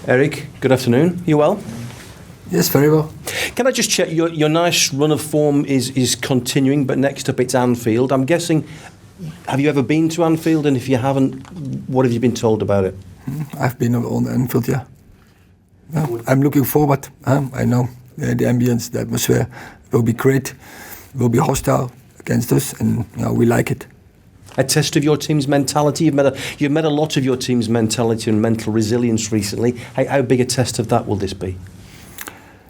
Erik, good afternoon. You well? Yes, very well. Can I just check, your nice run of form is continuing, but next up it's Anfield. I'm guessing, have you ever been to Anfield? And if you haven't, what have you been told about it? I've been on Anfield, yeah. I'm looking forward. I know the ambience, the atmosphere will be great, will be hostile against us, and we like it. A test of your team's mentality. You've met a lot of your team's mentality and mental resilience recently. How big a test of that will this be?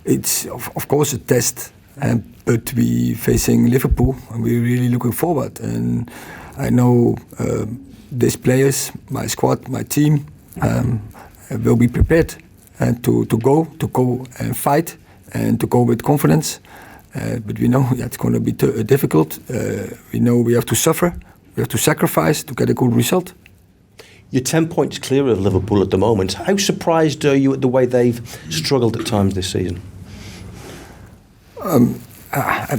It's of course a test, but we facing Liverpool, and we're really looking forward. And I know these players, my squad, my team, will be prepared to go and fight and to go with confidence. But we know it's going to be difficult. We know we have to suffer. We have to sacrifice to get a good result. You're 10 points clear of Liverpool at the moment. How surprised are you at the way they've struggled at times this season? I'm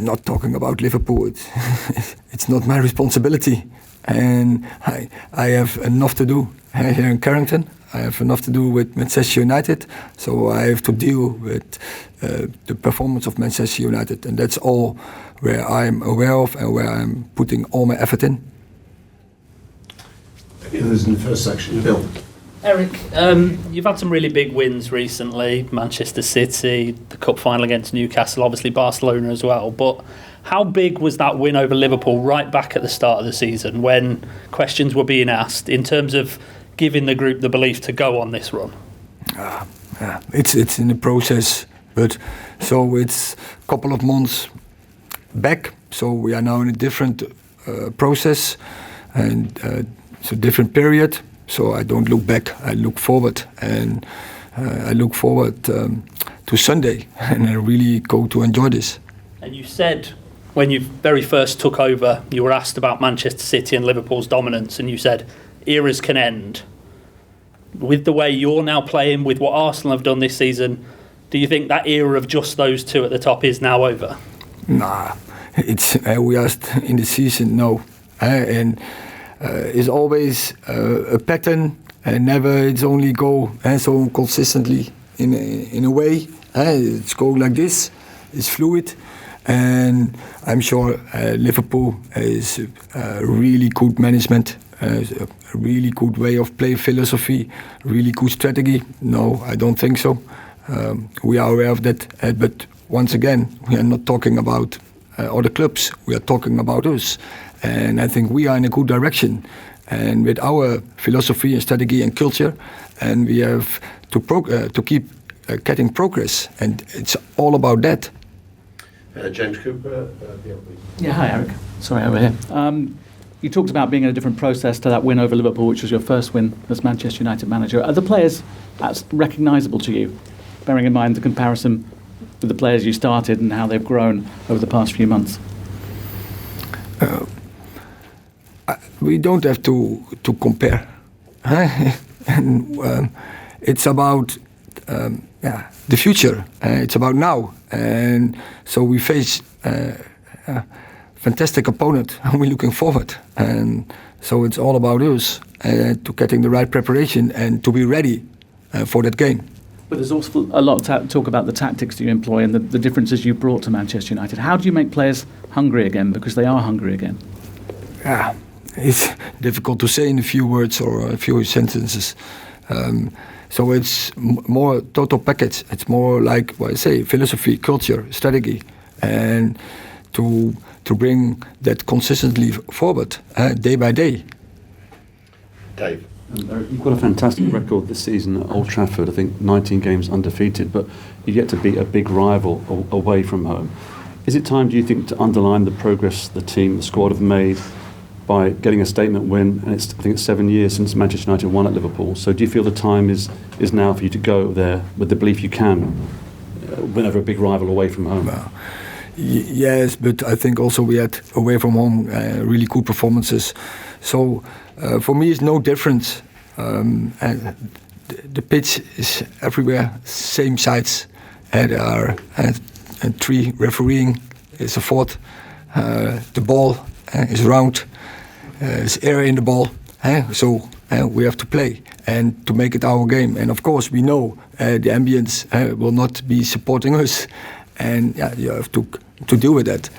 not talking about Liverpool. It's not my responsibility. And I have enough to do here in Carrington. I have enough to do with Manchester United. So I have to deal with the performance of Manchester United. And that's all where I'm aware of and where I'm putting all my effort in. Others in the first section. Bill. Erik, you've had some really big wins recently. Manchester City, the cup final against Newcastle, obviously Barcelona as well. But how big was that win over Liverpool right back at the start of the season when questions were being asked in terms of giving the group the belief to go on this run? It's in the process, but so it's a couple of months back. So we are now in a different process and it's a different period. So I don't look back, I look forward, and I look forward to Sunday, and I really go to enjoy this. And you said when you very first took over, you were asked about Manchester City and Liverpool's dominance, and you said eras can end. With the way you're now playing, with what Arsenal have done this season, do you think that era of just those two at the top is now over? Nah, it's we are in the season, no, and. Is always a pattern, and never it's only go so consistently in a way. It's go like this. It's fluid, and I'm sure Liverpool is really good management, a really good way of play philosophy, really good strategy. No, I don't think so. We are aware of that, but once again, we are not talking about other clubs. We are talking about us. And I think we are in a good direction, and with our philosophy and strategy and culture, and we have to keep getting progress, and it's all about that. James Cooper. Yeah, hi Erik. Sorry, over here. You talked about being in a different process to that win over Liverpool, which was your first win as Manchester United manager. Are the players recognisable to you, bearing in mind the comparison with the players you started and how they've grown over the past few months? We don't have to compare. And, it's about the future. It's about now. And so we face a fantastic opponent, and we're looking forward. And so it's all about us to getting the right preparation and to be ready for that game. But there's also a lot of talk about the tactics that you employ and the differences you brought to Manchester United. How do you make players hungry again? Because they are hungry again. Yeah, it's difficult to say in a few words or a few sentences. So it's more total package. It's more like what I say, philosophy, culture, strategy, and to bring that consistently forward day by day. Dave. You've got a fantastic record this season at Old Trafford. I think 19 games undefeated, but you get to beat a big rival away from home. Is it time, do you think, to underline the progress the team, the squad have made by getting a statement win? And I think it's 7 years since Manchester United won at Liverpool. So do you feel the time is now for you to go there with the belief you can win over a big rival away from home? Well, yes, but I think also we had away from home really good performances. So for me, it's no difference. And the pitch is everywhere, same sides. There are three refereeing. It's a fourth. The ball is round. There's air in the ball. So we have to play and to make it our game. And of course, we know the ambience will not be supporting us, and you have to deal with that.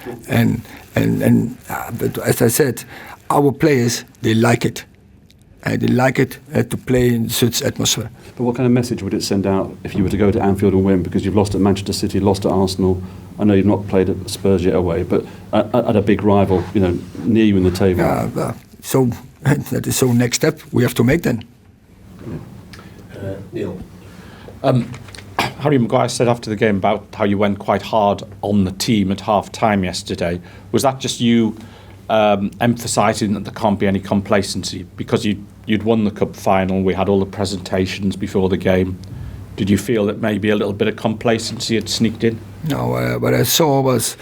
But as I said, our players, they like it. They like it to play in such atmosphere. But what kind of message would it send out if you were to go to Anfield and win? Because you've lost at Manchester City, lost at Arsenal. I know you've not played at Spurs yet away, but at a big rival, near you in the table. So that is next step we have to make then. Neil. Harry Maguire said after the game about how you went quite hard on the team at half-time yesterday. Was that just you emphasising that there can't be any complacency? Because you'd won the cup final, we had all the presentations before the game. Did you feel that maybe a little bit of complacency had sneaked in? No, what I saw was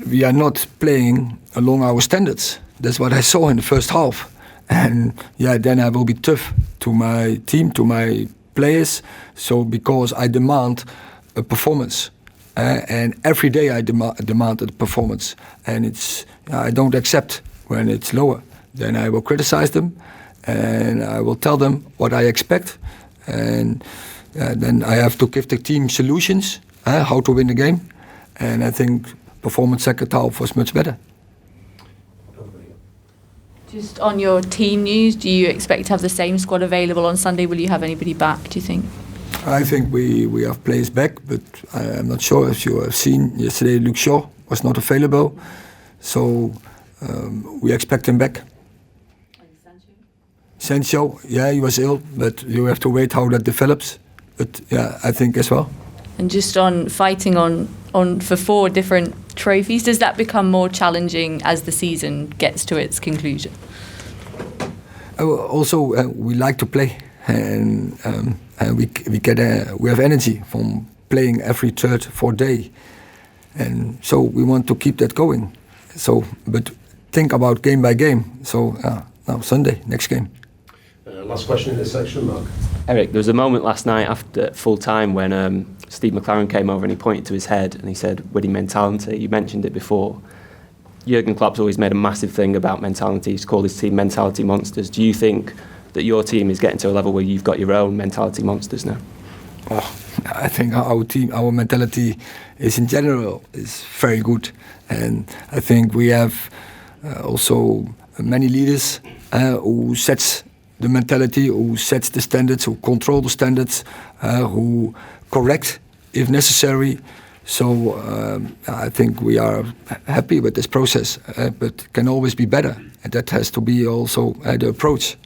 we are not playing along our standards. That's what I saw in the first half. And then I will be tough to my team, to my players. So because I demand a performance. And every day I demand a performance. And I don't accept when it's lower. Then I will criticize them. And I will tell them what I expect. And then I have to give the team solutions, how to win the game. And I think performance second half was much better. Just on your team news, do you expect to have the same squad available on Sunday? Will you have anybody back, do you think? I think we have players back, but I'm not sure if you have seen yesterday Luke Shaw was not available. So we expect him back. Sancho, he was ill, but you have to wait how that develops. But I think as well. And just on fighting on for 4 different trophies, does that become more challenging as the season gets to its conclusion? Also, we like to play, and we have energy from playing every third, fourth day, and so we want to keep that going. So, but think about game by game. So now Sunday, next game. Last question in this section, Mark. Erik, there was a moment last night after full time when Steve McLaren came over and he pointed to his head and he said, winning mentality. You mentioned it before. Jurgen Klopp's always made a massive thing about mentality. He's called his team mentality monsters. Do you think that your team is getting to a level where you've got your own mentality monsters now? I think our team, our mentality is in general is very good. And I think we have also many leaders who sets the mentality, who sets the standards, who control the standards, who correct if necessary. So I think we are happy with this process, but can always be better. And that has to be also the approach.